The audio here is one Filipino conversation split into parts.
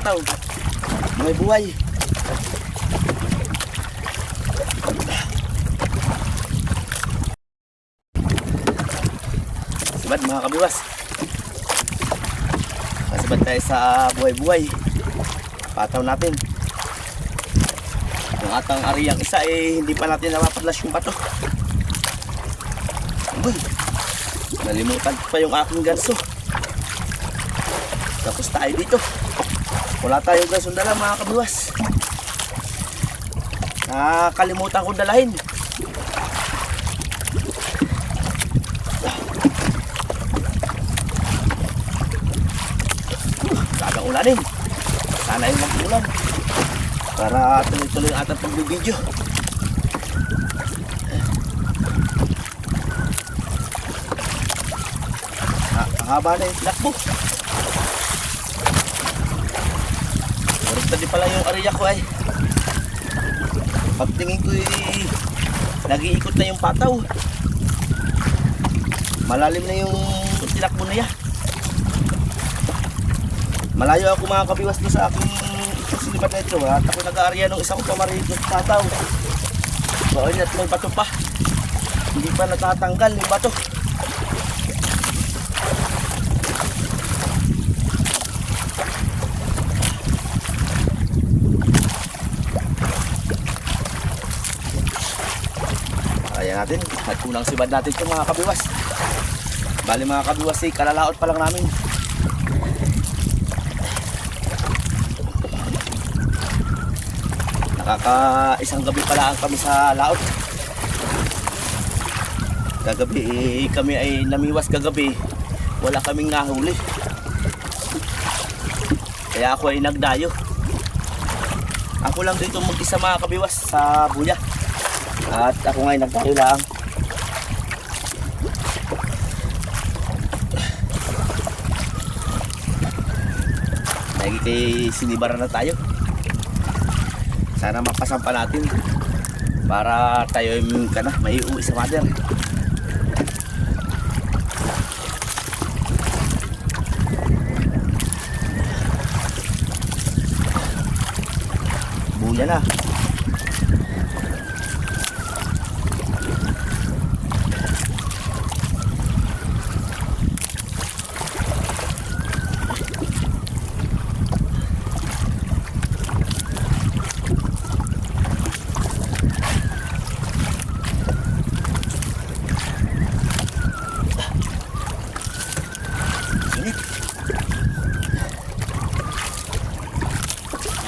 pataw. May buhay. Sibad mga kabiwas. Kasibad tayo sa buhay-buhay. Pataw natin. Yung atang ariyang isa hindi pa natin napapadlas yung bato. Uy, nalimutan pa yung aking ganso. Tapos tayo dito. Wala tayong gansong dala mga kabiwas. Nakalimutan ko dalahin. Kagang ulanin. Sana yung mag-ulan para tuloy-tuloy ang ating pag-video. Ang haba na yung lakbo. Tadi pala yung area ko ay pagtingin ko nag-iikot na yung pataw. Malalim na yung tinakbo na yan. Malayo ako mga kabiwas doon sa aking silipat na ito. At ako nag-area ng isang pamarikot pataw. So ayun, at may bato pa. Hindi pa natatanggal yung bato. Kaya natin, at unang sibad natin ito mga kabiwas. Bali mga kabiwas, kalalaot pa lang namin. Isang gabi pala kami sa laot. Kagabi kami ay namiwas kagabi. Wala kaming nahuli. Kaya ako ay nagdayo. Ako lang dito mag-isa mga kabiwas sa buya. At ako ngayon nagdayo lang. Nagiging sinibaran na tayo. Sana mapasampa natin para tayo may uwi sa mother. Buya na.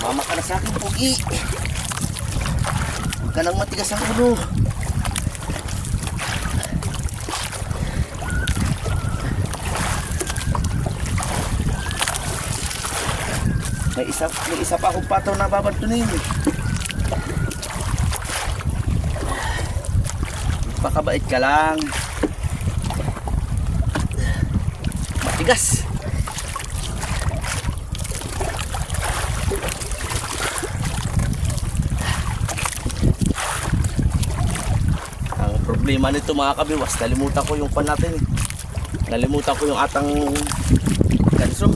Mama ka na sa akin, Pugi. Huwag ka nang matigas ang ulo. May isa pa akong pataw na babantunin. Pakabait ka lang. Matigas. Problema nito mga kabiwas, nalimutan ko yung pan natin. Nalimutan ko yung atang ganso.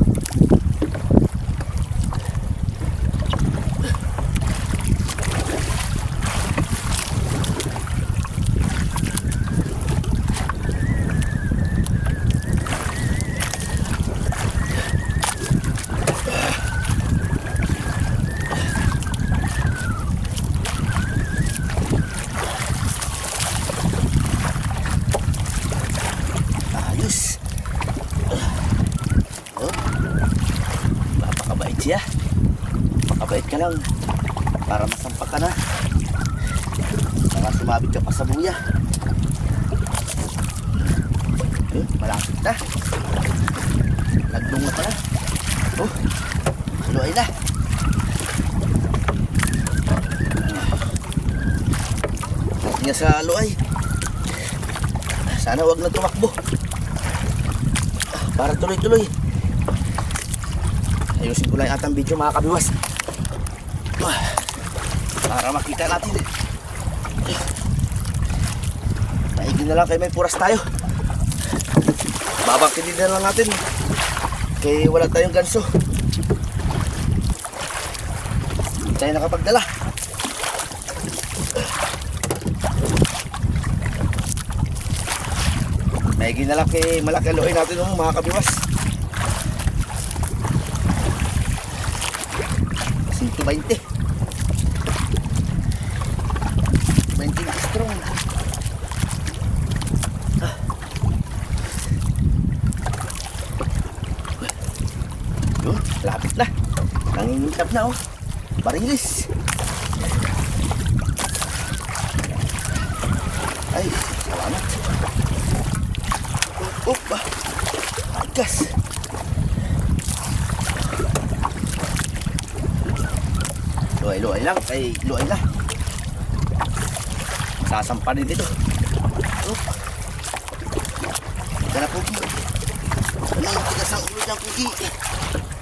Siya, makabait ka lang para masampak ka na, para sumabit ka pa sa buya. Malapit na, nagdung na pala. Luay na. Natin sa luay, sana wag na tumakbo para tuloy-tuloy. Ayusin ko lang atang video mga kabiwas para makita natin. Naigin na lang kay may puras tayo. Babangkinin na lang natin kay wala tayong ganso. tayo nakapagdala. May ginalaki, malaki luoy natin ng mga kabiwas. 120. 20 na strong. Yun, lapit na. Nangingitab na oh. Barilis. Ay, salamat. Opa. Agkas. Luay-luay lang. Ay, luay lang. Sasampa din dito. Opa. Ika na, Pugi. Ano ang tigas ang ulo dyan, Pugi?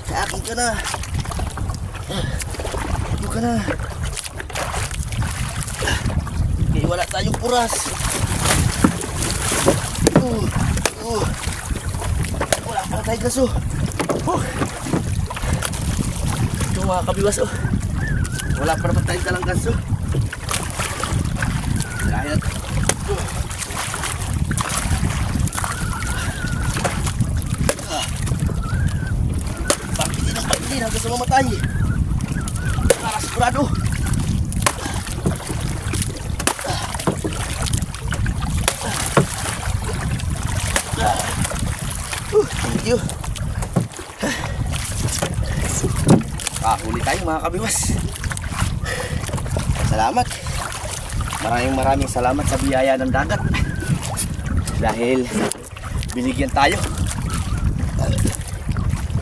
Sa akin ka na. Ito ka na. Okay, wala tayong puras. Wala pa tayong gaso. Ito mga kabiwas oh. Wala pa naman tayong dalang gaso. Dahil bakit din hanggang sa mamatay. Para sigurado. Thank you. Huli tayo mga kabiwas. Salamat. Maraming salamat sa biyaya ng dagat. Dahil binigyan tayo.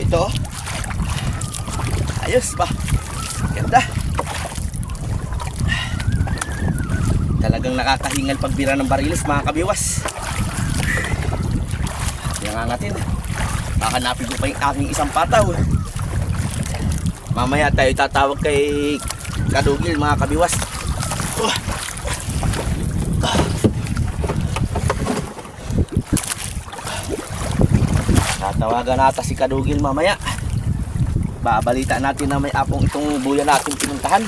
Ito. Ayos ba? Ganda. Talagang nakakahingal pagbira ng barilis mga kabiwas. Nangangatin. Hahanapin ko pa yung aking isang pataw. Mamaya tayo tatawag kay Kadugil mga kabiwas. Tatawagan natin si Kadugil mamaya. Babalita natin na may apong itong buya natin pinuntahan.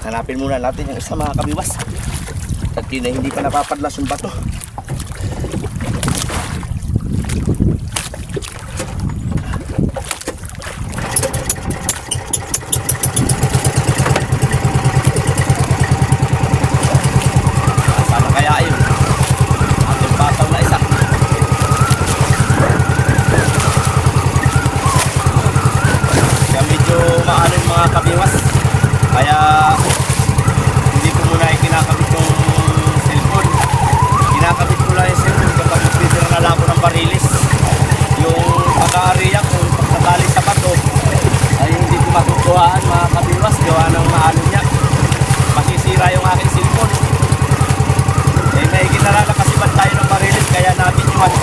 Hanapin muna natin yung isa mga kabiwas. At hindi pa napapadlas yung bato. Sana kaya yun ating pataw na isa. Kaya medyo maano yung mga kabiwas. Kaya hindi ko muna ikinakabit yung cellphone. Kinakabit ko lang yung cellphone kapag nagpitira na lang ako ng barilis. Yung pag-aariya ko, pagkatali sa bato, ay hindi ko matutuhaan mga kabiwas. Gawa ng maano niya. Masisira yung aking cellphone. Eh may ginaralakasiban tayo ng barilis kaya natin yung ano.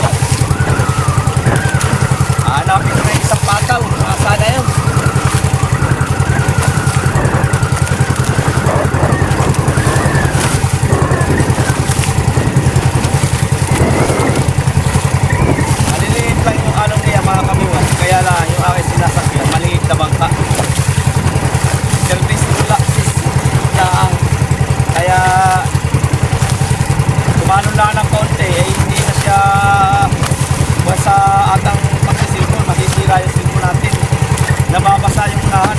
Hanapin ko na yung isang pataw. Sana yun. Maliliit lang yung anong niya mga kabiwas. Kaya lang yung aking sinasakyan, maliit na bangka. Service lang. Kaya kumano lang ng konti, eh hindi na siya sa atang pagsisilpon, masisira yung silpon natin. Nababasa yung unahan.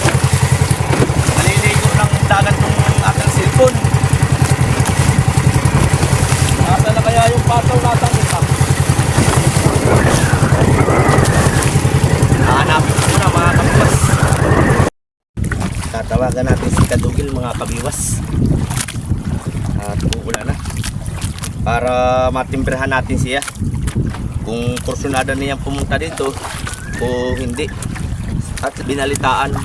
Naliligo ng dagat ng ating silpon. Nasa na kaya yung pataw natin ito? Hanapin ko muna mga kabiwas. Tatawagan natin si Kadugil mga kabiwas. At uula na. Para matimbrahan natin siya. Kung kursunada niyang pumunta dito o hindi. At binalitaan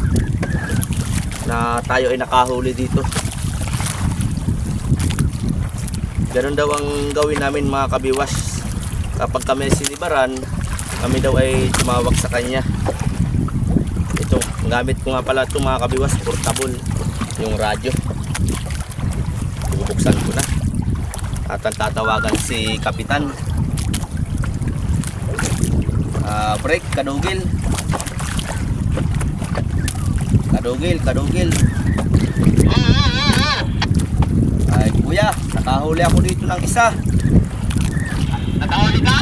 na tayo ay nakahuli dito. Ganun daw ang gawin namin mga kabiwas. kapag kami sinibaran, kami daw ay tumawag sa kanya. Ito, gamit ko nga pala ito mga kabiwas, portable, yung radyo. Bubuksan ko na. At ang tatawagan si Kapitan. Break, kadugil. Kadugil. Ay kuya, nakahuli ako dito ng isa. Nakahuli ka?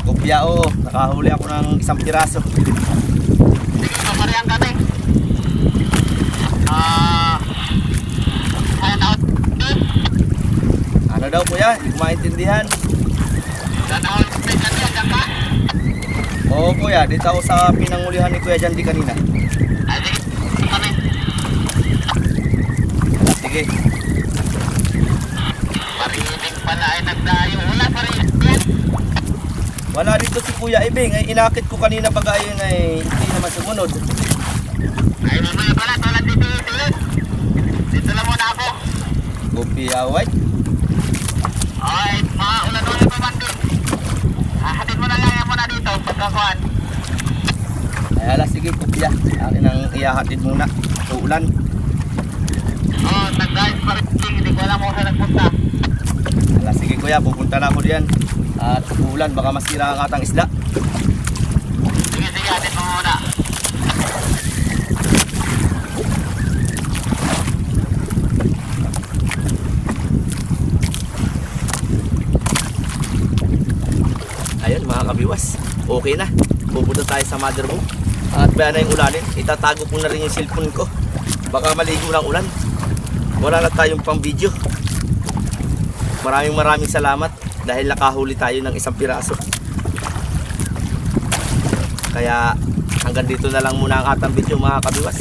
Kopya, oo, nakahuli ako ng isang piraso. Sige, paparehang kami. Kaya tao Ano daw kuya, hindi ko maintindihan. nanahol sa dyan ka? Oo kuya, dito ako sa pinangulihan ni Kuya Jandy kanina. Ay, sige, kami. Sige. Parinig pala ay nagdayo. Wala parinig yan. Wala dito si Kuya Ibing, ay inakit ko kanina pag ayun ay hindi naman sumunod. Ay, mamaya pala, tulad dito. Dito lang muna ako. Kopya, white. Ay, mga ulan-ulan pa man din. Hahatid mo na lang yan muna dito, pagkakuhan. Ay ala, sige Kopya, akin ang iyahatid muna. Uulan. Oo, nag-guys pa rin. Hindi ko alam kung saan nagpunta. Ala, sige Kuya, pupunta na ako diyan. At uulan, baka masira ang atang isda. Sige, hatid mo muna. Ayun mga kabiwas, okay na. Pupunta tayo sa mother mo. At bayan na yung ulanin, itatago ko na rin yung cellphone ko. Baka maligo ng ulan. Wala na tayong pang video. Maraming salamat dahil nakahuli tayo ng isang piraso. Kaya hanggang dito na lang muna ang atang video mga kabiwas.